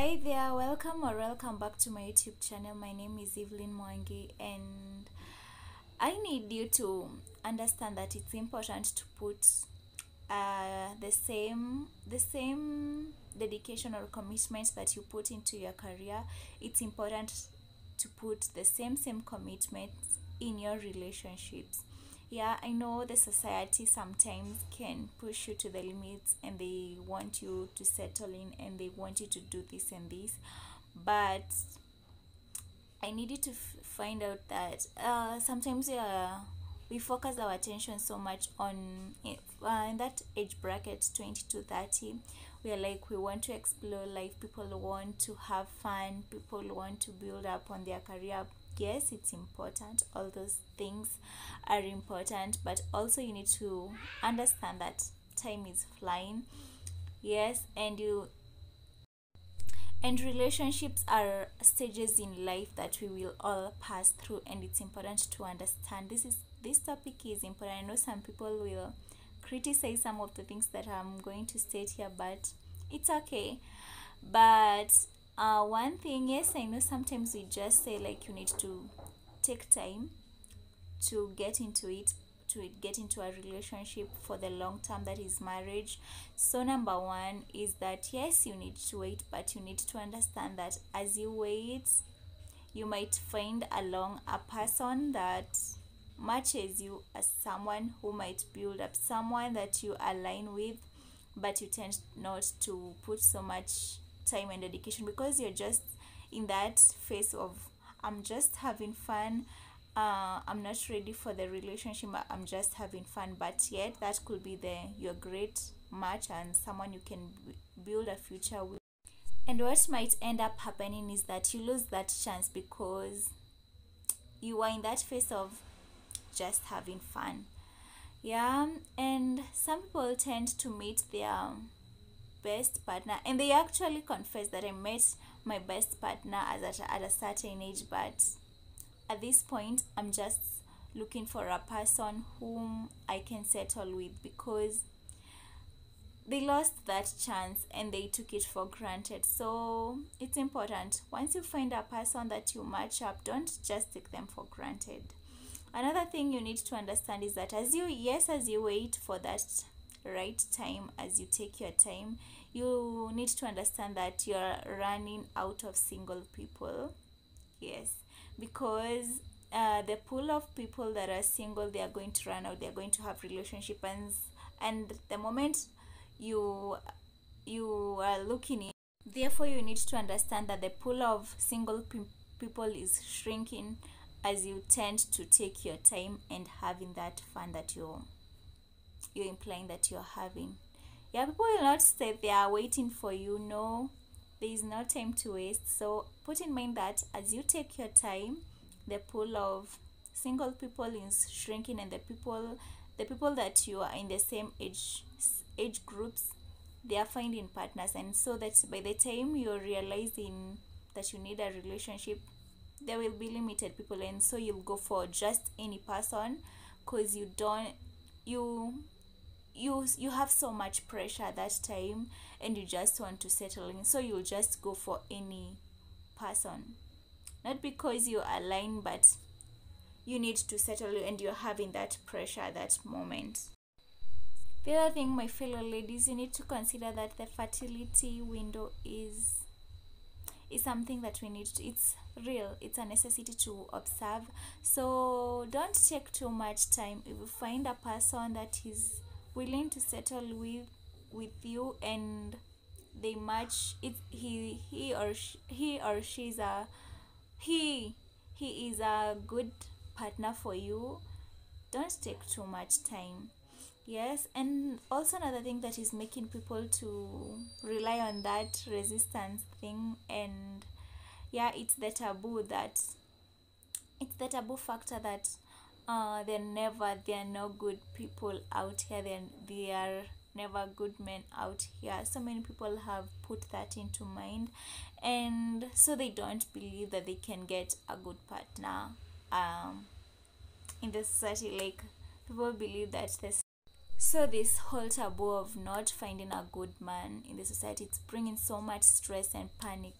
Hi there, welcome back to my YouTube channel. My name is Evelyn Mwangi, and I need you to understand that it's important to put the same dedication or commitment that you put into your career. It's important to put the same commitment in your relationships. Yeah, I know the society sometimes can push you to the limits, and they want you to settle in, and they want you to do this and this, but I need you to find out that sometimes we focus our attention so much on in that age bracket 20 to 30. We are like, we want to explore life, people want to have fun, people want to build up on their career. Yes, it's important, all those things are important, but also you need to understand that time is flying. Yes, and relationships are stages in life that we will all pass through, and it's important to understand this topic is important. I know some people will criticize some of the things that I'm going to state here, but it's okay. But one thing, yes, I know sometimes we just say like you need to take time to get into it, to get into a relationship for the long term, that is marriage. So number one is that yes, you need to wait, but you need to understand that as you wait, you might find along a person that matches you, as someone who might build up, someone that you align with, but you tend not to put so much time and dedication because you're just in that phase of, I'm just having fun, I'm not ready for the relationship, I'm just having fun. But yet that could be your great match and someone you can build a future with. And what might end up happening is that you lose that chance because you are in that phase of just having fun. Yeah, and some people tend to meet their best partner, and they actually confess that I met my best partner at a certain age, but at this point I'm just looking for a person whom I can settle with, because they lost that chance and they took it for granted. So it's important, once you find a person that you match up, don't just take them for granted. Another thing you need to understand is that as you wait for that right time, as you take your time, you need to understand that you're running out of single people. Yes, because the pool of people that are single, they are going to run out, they're going to have relationship, and the moment you are looking in, therefore you need to understand that the pool of people is shrinking as you tend to take your time and having that fun that you're implying that you're having. Yeah, people will not stay there waiting for you. No, there is no time to waste. So put in mind that as you take your time, the pool of single people is shrinking, and the people that you are in the same age groups, they are finding partners, and so that by the time you're realizing that you need a relationship, there will be limited people, and so you'll go for just any person because you have so much pressure at that time, and you just want to settle in, so you'll just go for any person, not because you align, but you need to settle and you're having that pressure at that moment. The other thing, my fellow ladies, you need to consider that the fertility window is something that we need to, it's real, it's a necessity to observe. So don't take too much time. If you find a person that is willing to settle with you, and they match it, he or she is a he is a good partner for you, don't take too much time. Yes, and also another thing that is making people to rely on that resistance thing, and yeah, it's the taboo factor that there are no good people out here, then there are never good men out here. So many people have put that into mind, and so they don't believe that they can get a good partner in the society. Like, people believe that this, So this whole taboo of not finding a good man in the society, it's bringing so much stress and panic.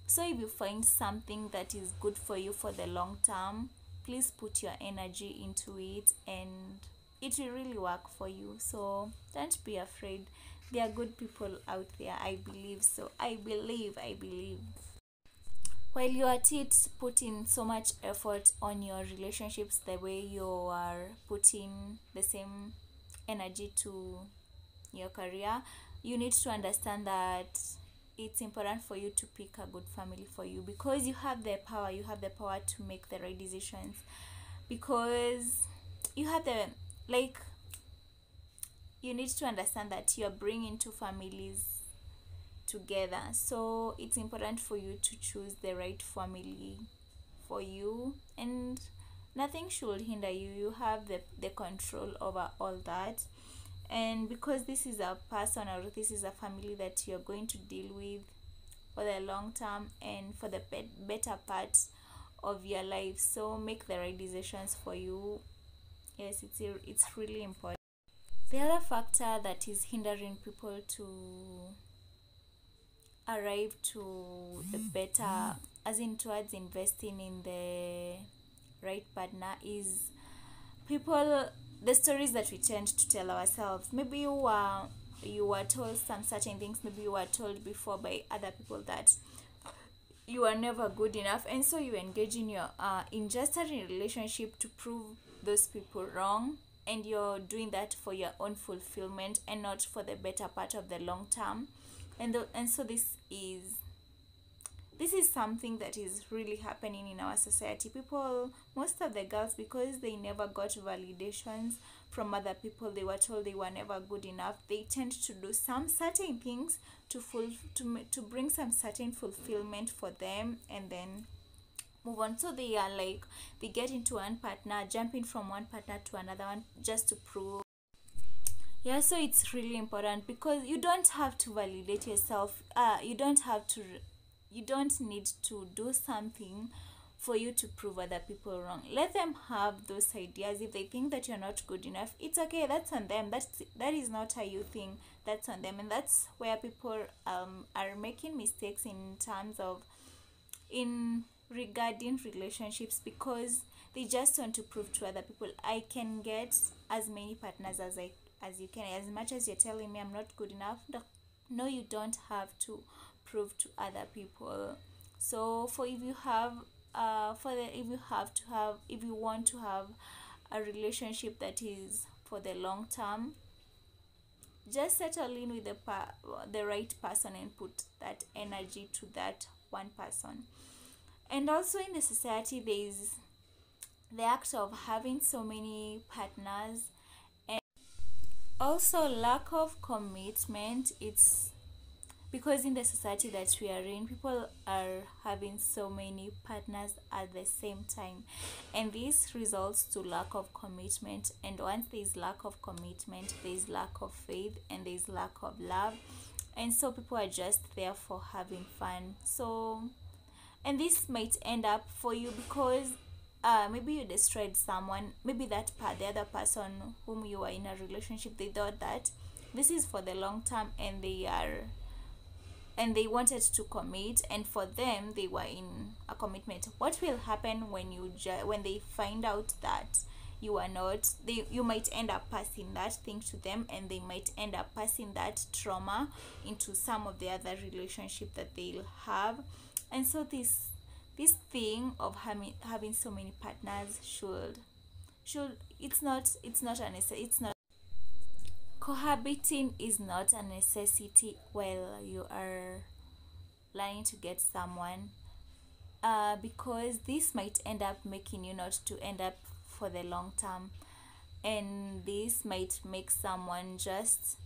So if you find something that is good for you for the long term, please put your energy into it, and it will really work for you. So don't be afraid. There are good people out there. I believe so. I believe. While you are at it, put in so much effort on your relationships the way you are putting the same energy to your career. You need to understand that it's important for you to pick a good family for you, because you have the power to make the right decisions, because you have the, like, you need to understand that you're bringing two families together, so it's important for you to choose the right family for you, and nothing should hinder you. You have the control over all that. And because this is a person, or this is a family that you're going to deal with for the long term and for the better part of your life, so make the right decisions for you. Yes, it's really important. The other factor that is hindering people to arrive to the better, as in towards investing in the right partner, is people, the stories that we tend to tell ourselves. Maybe you were told some certain things, maybe you were told before by other people that you are never good enough, and so you engage in your in just a relationship to prove those people wrong, and you're doing that for your own fulfillment and not for the better part of the long term. And so this is something that is really happening in our society. People, most of the girls, because they never got validations from other people, they were told they were never good enough, they tend to do some certain things to bring some certain fulfillment for them, and then move on. So they are like, they get into one partner, jumping from one partner to another one, just to prove. Yeah, so it's really important, because you don't have to validate yourself. You don't need to do something for you to prove other people wrong. Let them have those ideas. If they think that you're not good enough, it's okay. That's on them. That is not how you think. That's on them, and that's where people are making mistakes in terms of, in regarding relationships, because they just want to prove to other people, I can get as many partners as you can. As much as you're telling me I'm not good enough, no, you don't have to prove to other people. So for if you have if you want to have a relationship that is for the long term, just settle in with the right person and put that energy to that one person. And also in the society, there is the act of having so many partners, and also lack of commitment. It's because in the society that we are in, people are having so many partners at the same time, and this results to lack of commitment. And once there is lack of commitment, there is lack of faith, and there is lack of love, and so people are just there for having fun. So, and this might end up for you, because maybe you destroyed someone. Maybe the other person whom you are in a relationship, they thought that this is for the long term, and they wanted to commit, and for them they were in a commitment. What will happen when when they find out that you are not, you might end up passing that thing to them, and they might end up passing that trauma into some of the other relationship that they'll have. And so this thing of having so many partners should it's not cohabiting is not a necessity while you are planning to get someone, because this might end up making you not to end up for the long term, and this might make someone just,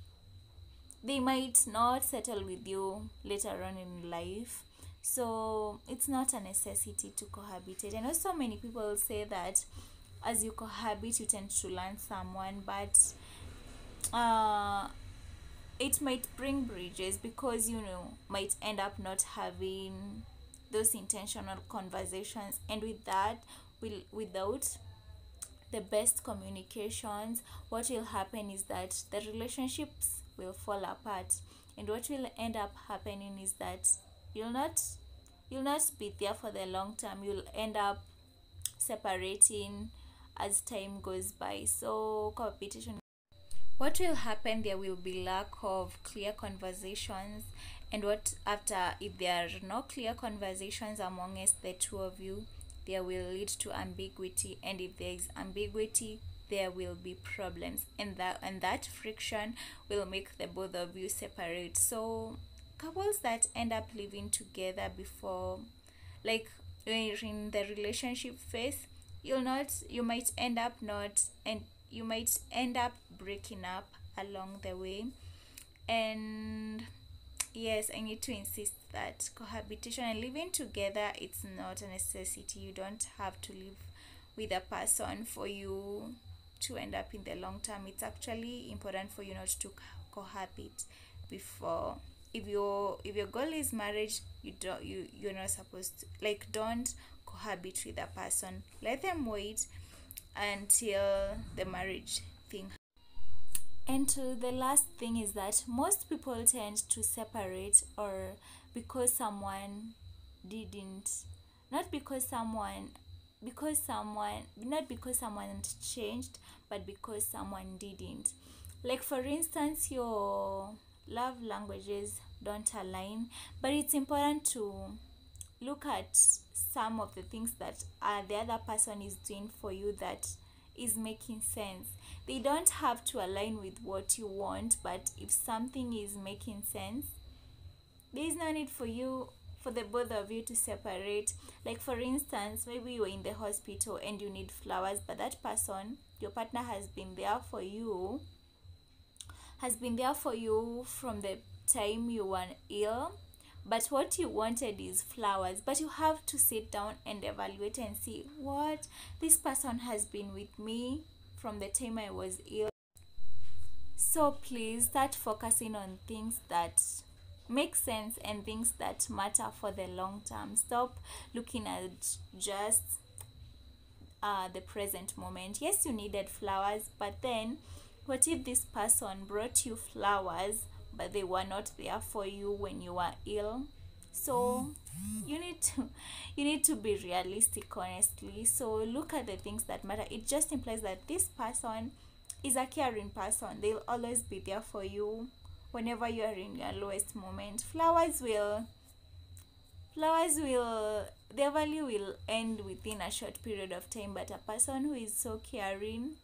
they might not settle with you later on in life. So it's not a necessity to cohabitate. And also many people say that as you cohabit, you tend to learn someone, but it might bring bridges, because might end up not having those intentional conversations, and with that, without the best communications, what will happen is that the relationships will fall apart, and what will end up happening is that you'll not you'll not be there for the long term. You'll end up separating as time goes by. So cohabitation, what will happen, there will be lack of clear conversations, and what after, if there are no clear conversations amongst the two of you, there will lead to ambiguity, and if there is ambiguity, there will be problems, and that friction will make the both of you separate. So couples that end up living together before, like when you're in the relationship phase, you might end up not, and you might end up breaking up along the way. And yes, I need to insist that cohabitation and living together, it's not a necessity. You don't have to live with a person for you to end up in the long term. It's actually important for you not to cohabit before. If your goal is marriage, you're not supposed to, like, don't cohabit with a person. Let them wait until the marriage thing. And the last thing is that most people tend to separate, or because someone didn't, not because someone, not because someone changed, but because someone didn't. Like, for instance, your love languages don't align, but it's important to look at some of the things that the other person is doing for you that is making sense. They don't have to align with what you want, but if something is making sense, there is no need for the both of you to separate. Like, for instance, maybe you're in the hospital and you need flowers, but that person, your partner, has been there for you from the time you were ill, but what you wanted is flowers. But you have to sit down and evaluate and see, what, this person has been with me from the time I was ill. So please start focusing on things that make sense and things that matter for the long term. Stop looking at just the present moment. Yes, you needed flowers, but then what if this person brought you flowers, but they were not there for you when you were ill? So you need to be realistic, honestly. So look at the things that matter. It just implies that this person is a caring person. They'll always be there for you whenever you are in your lowest moment. Their value will end within a short period of time, but a person who is so caring,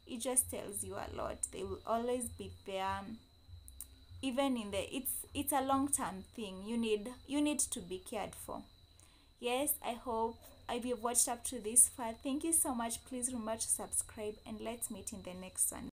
it just tells you a lot. They will always be there, even in the it's a long term thing. You need to be cared for. Yes, I hope if you've watched up to this far, thank you so much. Please remember to subscribe, and let's meet in the next one.